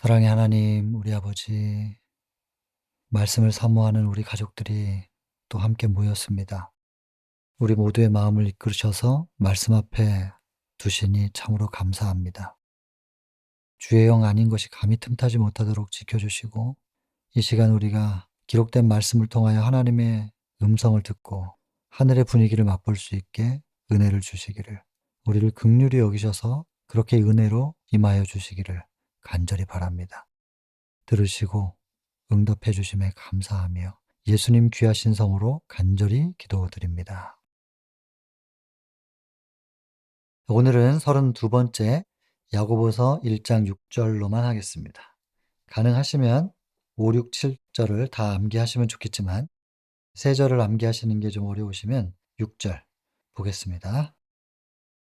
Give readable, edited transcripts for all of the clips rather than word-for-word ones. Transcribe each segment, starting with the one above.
사랑의 하나님, 우리 아버지, 말씀을 사모하는 우리 가족들이 또 함께 모였습니다. 우리 모두의 마음을 이끌으셔서 말씀 앞에 두시니 참으로 감사합니다. 주의 영 아닌 것이 감히 틈타지 못하도록 지켜주시고, 이 시간 우리가 기록된 말씀을 통하여 하나님의 음성을 듣고 하늘의 분위기를 맛볼 수 있게 은혜를 주시기를, 우리를 긍휼히 여기셔서 그렇게 은혜로 임하여 주시기를 간절히 바랍니다. 들으시고 응답해 주심에 감사하며 예수님 귀하신 성으로 간절히 기도드립니다. 오늘은 32번째 야고보서 1장 6절로만 하겠습니다. 가능하시면 5, 6, 7절을 다 암기하시면 좋겠지만 3절을 암기하시는 게 좀 어려우시면 6절 보겠습니다.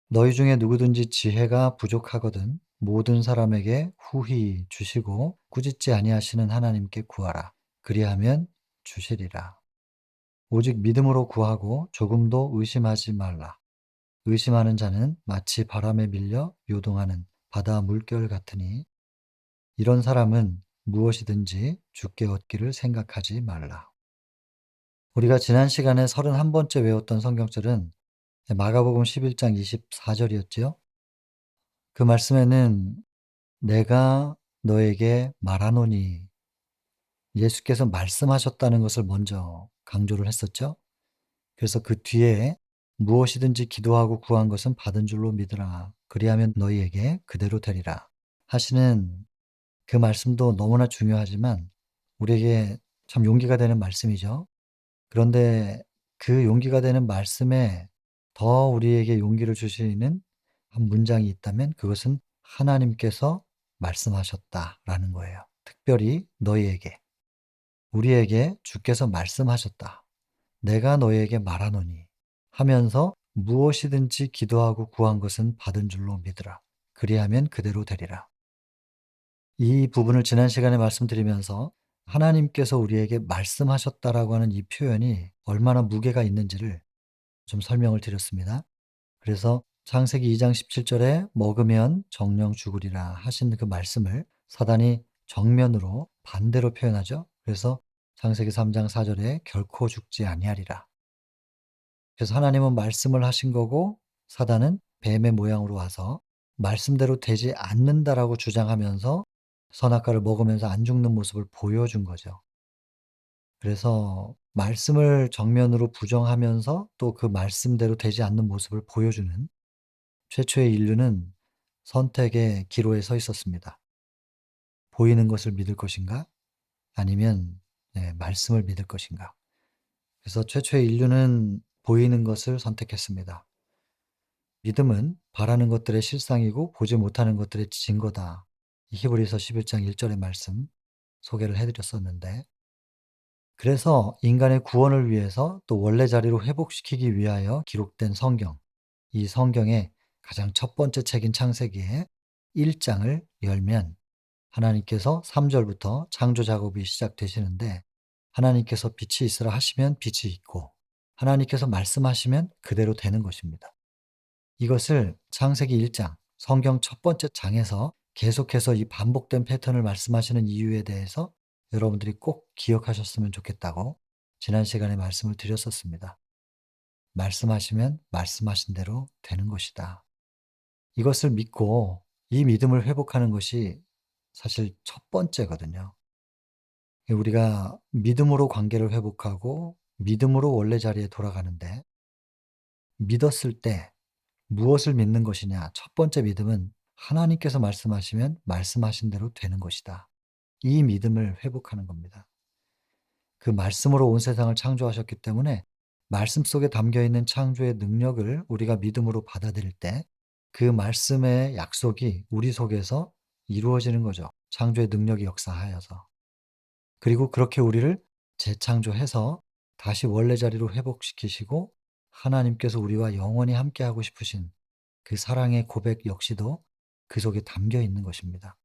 너희 중에 누구든지 지혜가 부족하거든 모든 사람에게 후히 주시고 꾸짖지 아니하시는 하나님께 구하라. 그리하면 주시리라. 오직 믿음으로 구하고 조금도 의심하지 말라. 의심하는 자는 마치 바람에 밀려 요동하는 바다 물결 같으니 이런 사람은 무엇이든지 주께 얻기를 생각하지 말라. 우리가 지난 시간에 31번째 외웠던 성경절은 마가복음 11장 24절이었지요. 그 말씀에는 내가 너에게 말하노니 예수께서 말씀하셨다는 것을 먼저 강조를 했었죠. 그래서 그 뒤에 무엇이든지 기도하고 구한 것은 받은 줄로 믿으라. 그리하면 너희에게 그대로 되리라. 하시는 그 말씀도 너무나 중요하지만 우리에게 참 용기가 되는 말씀이죠. 그런데 그 용기가 되는 말씀에 더 우리에게 용기를 주시는 한 문장이 있다면 그것은 하나님께서 말씀하셨다라는 거예요. 특별히 너희에게, 우리에게 주께서 말씀하셨다. 내가 너희에게 말하노니 하면서 무엇이든지 기도하고 구한 것은 받은 줄로 믿으라. 그리하면 그대로 되리라. 이 부분을 지난 시간에 말씀드리면서 하나님께서 우리에게 말씀하셨다라고 하는 이 표현이 얼마나 무게가 있는지를 좀 설명을 드렸습니다. 그래서 창세기 2장 17절에 먹으면 정령 죽으리라 하신 그 말씀을 사단이 정면으로 반대로 표현하죠. 그래서 창세기 3장 4절에 결코 죽지 아니하리라. 그래서 하나님은 말씀을 하신 거고 사단은 뱀의 모양으로 와서 말씀대로 되지 않는다라고 주장하면서 선악과를 먹으면서 안 죽는 모습을 보여준 거죠. 그래서 말씀을 정면으로 부정하면서 또 그 말씀대로 되지 않는 모습을 보여주는 최초의 인류는 선택의 기로에 서 있었습니다. 보이는 것을 믿을 것인가? 아니면 말씀을 믿을 것인가? 그래서 최초의 인류는 보이는 것을 선택했습니다. 믿음은 바라는 것들의 실상이고 보지 못하는 것들의 증거다. 히브리서 11장 1절의 말씀 소개를 해드렸었는데, 그래서 인간의 구원을 위해서 또 원래 자리로 회복시키기 위하여 기록된 성경, 이 성경의 가장 첫 번째 책인 창세기의 1장을 열면 하나님께서 3절부터 창조 작업이 시작되시는데, 하나님께서 빛이 있으라 하시면 빛이 있고 하나님께서 말씀하시면 그대로 되는 것입니다. 이것을 창세기 1장 성경 첫 번째 장에서 계속해서 이 반복된 패턴을 말씀하시는 이유에 대해서 여러분들이 꼭 기억하셨으면 좋겠다고 지난 시간에 말씀을 드렸었습니다. 말씀하시면 말씀하신 대로 되는 것이다. 이것을 믿고 이 믿음을 회복하는 것이 사실 첫 번째거든요. 우리가 믿음으로 관계를 회복하고 믿음으로 원래 자리에 돌아가는데, 믿었을 때 무엇을 믿는 것이냐? 첫 번째 믿음은 하나님께서 말씀하시면 말씀하신 대로 되는 것이다. 이 믿음을 회복하는 겁니다. 그 말씀으로 온 세상을 창조하셨기 때문에 말씀 속에 담겨 있는 창조의 능력을 우리가 믿음으로 받아들일 때 그 말씀의 약속이 우리 속에서 이루어지는 거죠. 창조의 능력이 역사하여서. 그리고 그렇게 우리를 재창조해서 다시 원래 자리로 회복시키시고 하나님께서 우리와 영원히 함께하고 싶으신 그 사랑의 고백 역시도 그 속에 담겨 있는 것입니다.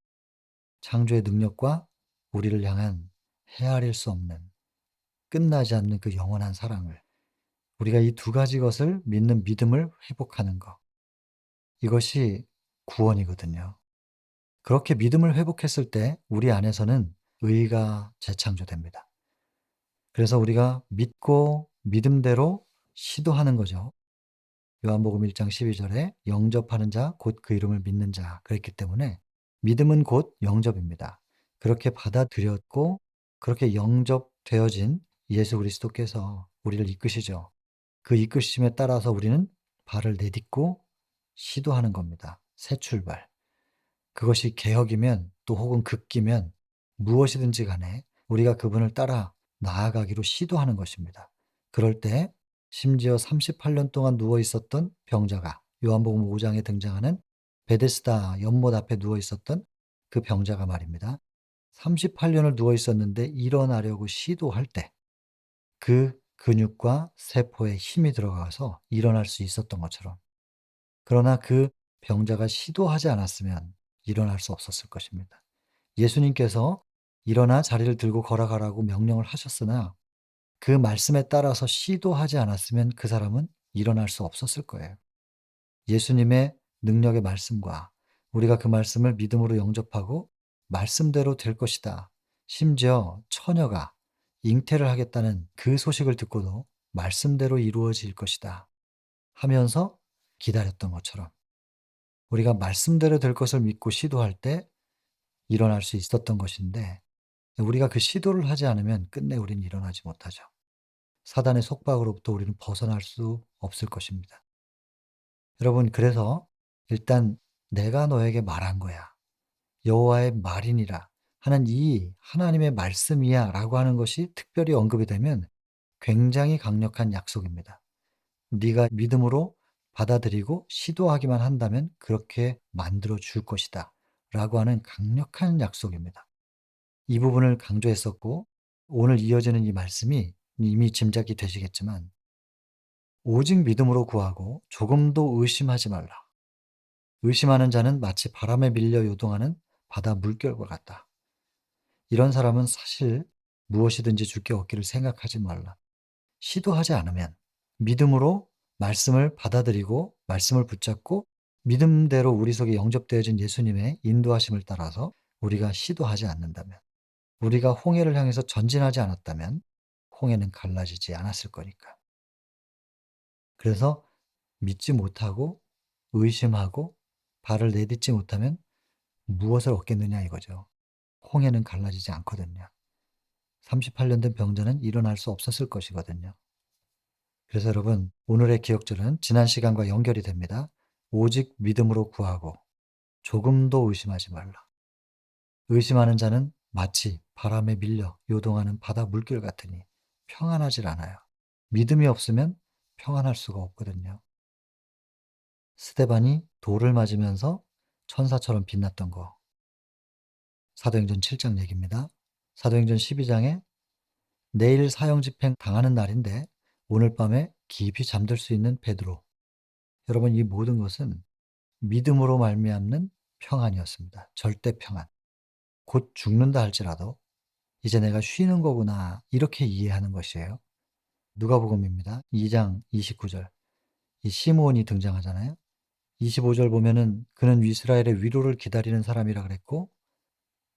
창조의 능력과 우리를 향한 헤아릴 수 없는 끝나지 않는 그 영원한 사랑을, 우리가 이 두 가지 것을 믿는 믿음을 회복하는 것, 이것이 구원이거든요. 그렇게 믿음을 회복했을 때 우리 안에서는 의가 재창조됩니다. 그래서 우리가 믿고 믿음대로 시도하는 거죠. 요한복음 1장 12절에 영접하는 자 곧 그 이름을 믿는 자 그랬기 때문에 믿음은 곧 영접입니다. 그렇게 받아들였고 그렇게 영접되어진 예수 그리스도께서 우리를 이끄시죠. 그 이끄심에 따라서 우리는 발을 내딛고 시도하는 겁니다. 새 출발. 그것이 개혁이면 또 혹은 극기면 무엇이든지 간에 우리가 그분을 따라 나아가기로 시도하는 것입니다. 그럴 때 심지어 38년 동안 누워 있었던 병자가 요한복음 5 장에 등장하는 베데스다 연못 앞에 누워 있었던 그 병자가 말입니다. 38 년을 누워 있었는데 일어나려고 시도할 때 그 근육과 세포에 힘이 들어가서 일어날 수 있었던 것처럼 그러나 그 병자가 시도하지 않았으면 일어날 수 없었을 것입니다. 예수님께서 일어나 자리를 들고 걸어가라고 명령을 하셨으나 그 말씀에 따라서 시도하지 않았으면 그 사람은 일어날 수 없었을 거예요. 예수님의 능력의 말씀과 우리가 그 말씀을 믿음으로 영접하고 말씀대로 될 것이다. 심지어 처녀가 잉태를 하겠다는 그 소식을 듣고도 말씀대로 이루어질 것이다 하면서 기다렸던 것처럼 우리가 말씀대로 될 것을 믿고 시도할 때 일어날 수 있었던 것인데 우리가 그 시도를 하지 않으면 끝내 우리는 일어나지 못하죠. 사단의 속박으로부터 우리는 벗어날 수 없을 것입니다. 여러분 그래서 일단 "내가 너에게 말한 거야. 여호와의 말이니라." 하는 이 하나님의 말씀이야라고 하는 것이 특별히 언급이 되면 굉장히 강력한 약속입니다. 네가 믿음으로 받아들이고 시도하기만 한다면 그렇게 만들어 줄 것이다. 라고 하는 강력한 약속입니다. 이 부분을 강조했었고 오늘 이어지는 이 말씀이 이미 짐작이 되시겠지만 오직 믿음으로 구하고 조금도 의심하지 말라. 의심하는 자는 마치 바람에 밀려 요동하는 바다 물결과 같다. 이런 사람은 사실 무엇이든지 주께 얻기를 생각하지 말라. 시도하지 않으면 믿음으로 말씀을 받아들이고 말씀을 붙잡고 믿음대로 우리 속에 영접되어진 예수님의 인도하심을 따라서 우리가 시도하지 않는다면 우리가 홍해를 향해서 전진하지 않았다면 홍해는 갈라지지 않았을 거니까. 그래서 믿지 못하고 의심하고 발을 내딛지 못하면 무엇을 얻겠느냐 이거죠. 홍해는 갈라지지 않거든요. 38년 된 병자는 일어날 수 없었을 것이거든요. 그래서 여러분 오늘의 기억절은 지난 시간과 연결이 됩니다. 오직 믿음으로 구하고 조금도 의심하지 말라. 의심하는 자는 마치 바람에 밀려 요동하는 바다 물결 같으니 평안하질 않아요. 믿음이 없으면 평안할 수가 없거든요. 스데반이 돌을 맞으면서 천사처럼 빛났던 거. 사도행전 7장 얘기입니다. 사도행전 12장에 내일 사형 집행 당하는 날인데 오늘 밤에 깊이 잠들 수 있는 베드로. 여러분 이 모든 것은 믿음으로 말미암는 평안이었습니다. 절대 평안. 곧 죽는다 할지라도 '이제 내가 쉬는 거구나.' 이렇게 이해하는 것이에요. 누가복음입니다. 2장 29 절. 이 시므온이 등장하잖아요. 25절 보면은 "그는 이스라엘의 위로를 기다리는 사람이라." 그랬고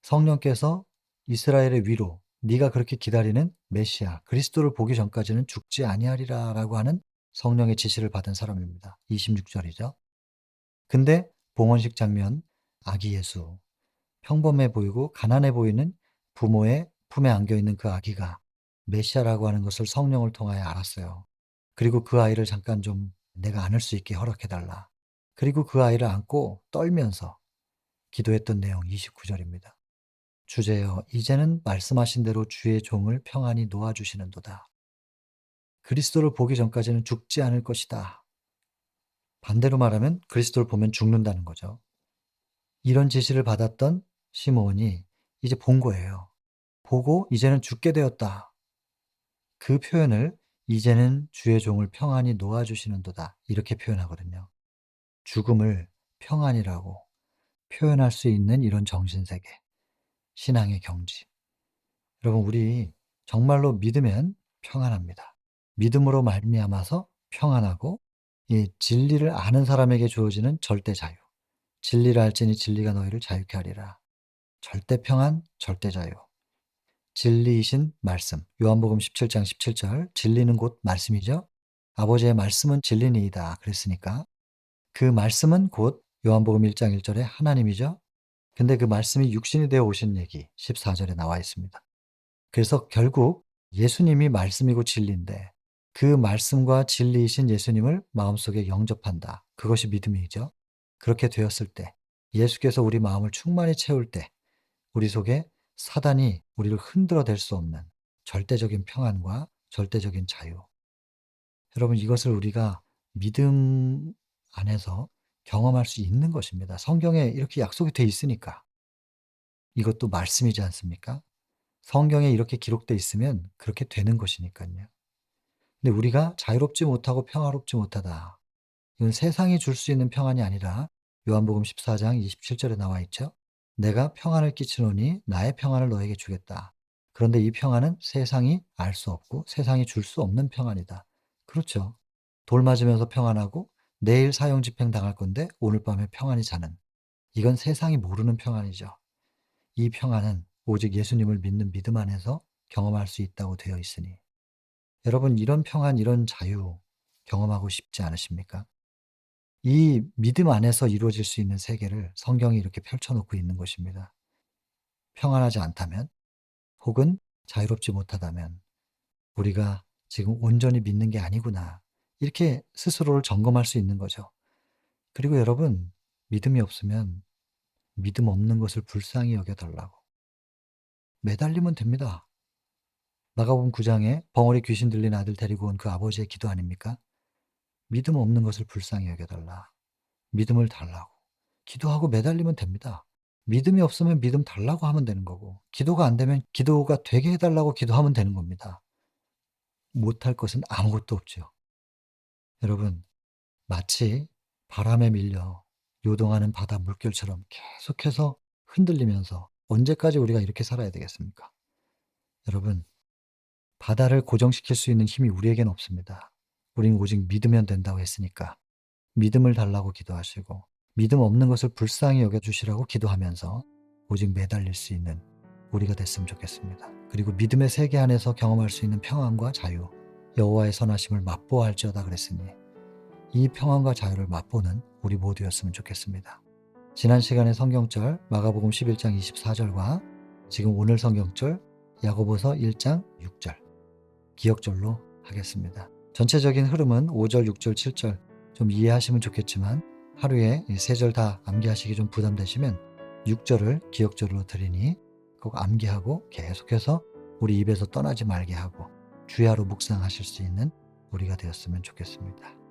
성령께서 "이스라엘의 위로, 네가 그렇게 기다리는 메시아 그리스도를 보기 전까지는 죽지 아니하리라."라고 하는 성령의 지시를 받은 사람입니다. 26 절이죠. 근데 봉헌식 장면 아기 예수 평범해 보이고 가난해 보이는 부모의 품에 안겨 있는 그 아기가 메시아라고 하는 것을 성령을 통하여 알았어요. 그리고 그 아이를 잠깐 좀 내가 안을 수 있게 허락해 달라. 그리고 그 아이를 안고 떨면서 기도했던 내용 29 절입니다. 주제여 이제는 말씀하신 대로 주의 종을 평안히 놓아 주시는도다. 그리스도를 보기 전까지는 죽지 않을 것이다. 반대로 말하면 그리스도를 보면 죽는다는 거죠. 이런 지시를 받았던 시므온이 이제 본 거예요. 보고 이제는 죽게 되었다. 그 표현을 이제는 주의 종을 평안히 놓아 주시는도다. 이렇게 표현하거든요. 죽음을 평안이라고 표현할 수 있는 이런 정신세계, 신앙의 경지. 여러분 우리 정말로 믿으면 평안합니다. 믿음으로 말미암아서 평안하고 이 진리를 아는 사람에게 주어지는 절대 자유. 진리를 알지니 진리가 너희를 자유케 하리라. 절대 평안, 절대 자유. 진리이신 말씀. 요한복음 17장 17절. 진리는 곧 말씀이죠. 아버지의 말씀은 진리니이다. 그랬으니까 그 말씀은 곧 요한복음 1장 1절에 하나님이죠. 근데 그 말씀이 육신이 되어 오신 얘기 14절에 나와 있습니다. 그래서 결국 예수님이 말씀이고 진리인데 그 말씀과 진리이신 예수님을 마음속에 영접한다. 그것이 믿음이죠. 그렇게 되었을 때 예수께서 우리 마음을 충만히 채울 때 우리 속에 사단이 우리를 흔들어 댈 수 없는 절대적인 평안과 절대적인 자유. 여러분 이것을 우리가 믿음 안에서 경험할 수 있는 것입니다. 성경에 이렇게 약속이 돼 있으니까. 이것도 말씀이지 않습니까? 성경에 이렇게 기록돼 있으면 그렇게 되는 것이니까요. 근데 우리가 자유롭지 못하고 평화롭지 못하다. 이건 세상이 줄 수 있는 평안이 아니라 요한복음 14장 27절에 나와 있죠. 내가 평안을 끼치노니 나의 평안을 너에게 주겠다. 그런데 이 평안은 세상이 알 수 없고 세상이 줄 수 없는 평안이다. 그렇죠. 돌 맞으면서 평안하고 내일 사형 집행 당할 건데 오늘 밤에 평안히 자는. 이건 세상이 모르는 평안이죠. 이 평안은 오직 예수님을 믿는 믿음 안에서 경험할 수 있다고 되어 있으니 여러분 이런 평안, 이런 자유 경험하고 싶지 않으십니까? 이 믿음 안에서 이루어질 수 있는 세계를 성경이 이렇게 펼쳐 놓고 있는 것입니다. 평안하지 않다면 혹은 자유롭지 못하다면 우리가 지금 온전히 믿는 게 아니구나. 이렇게 스스로를 점검할 수 있는 거죠. 그리고 여러분 믿음이 없으면 믿음 없는 것을 불쌍히 여겨 달라고 매달리면 됩니다. 마가복음 9장에 벙어리 귀신 들린 아들 데리고 온 그 아버지의 기도 아닙니까? 믿음 없는 것을 불쌍히 여겨 달라. 믿음을 달라고. 기도하고 매달리면 됩니다. 믿음이 없으면 믿음 달라고 하면 되는 거고 기도가 안 되면 기도가 되게 해 달라고 기도하면 되는 겁니다. 못할 것은 아무것도 없죠. 여러분 마치 바람에 밀려 요동하는 바다 물결처럼 계속해서 흔들리면서 언제까지 우리가 이렇게 살아야 되겠습니까? 여러분 바다를 고정시킬 수 있는 힘이 우리에겐 없습니다. 우리는 오직 믿으면 된다고 했으니까 믿음을 달라고 기도하시고 믿음 없는 것을 불쌍히 여겨주시라고 기도하면서 오직 매달릴 수 있는 우리가 됐으면 좋겠습니다. 그리고 믿음의 세계 안에서 경험할 수 있는 평안과 자유, 여호와의 선하심을 맛보아 할지어다 그랬으니 이 평안과 자유를 맛보는 우리 모두였으면 좋겠습니다. 지난 시간의 성경절 마가복음 11장 24절과 지금 오늘 성경절 야고보서 1장 6절 기억절로 하겠습니다. 전체적인 흐름은 5절, 6절, 7절 좀 이해하시면 좋겠지만 하루에 3절 다 암기하시기 좀 부담되시면 6절을 기억절로 드리니 꼭 암기하고 계속해서 우리 입에서 떠나지 말게 하고 주야로 묵상하실 수 있는 우리가 되었으면 좋겠습니다.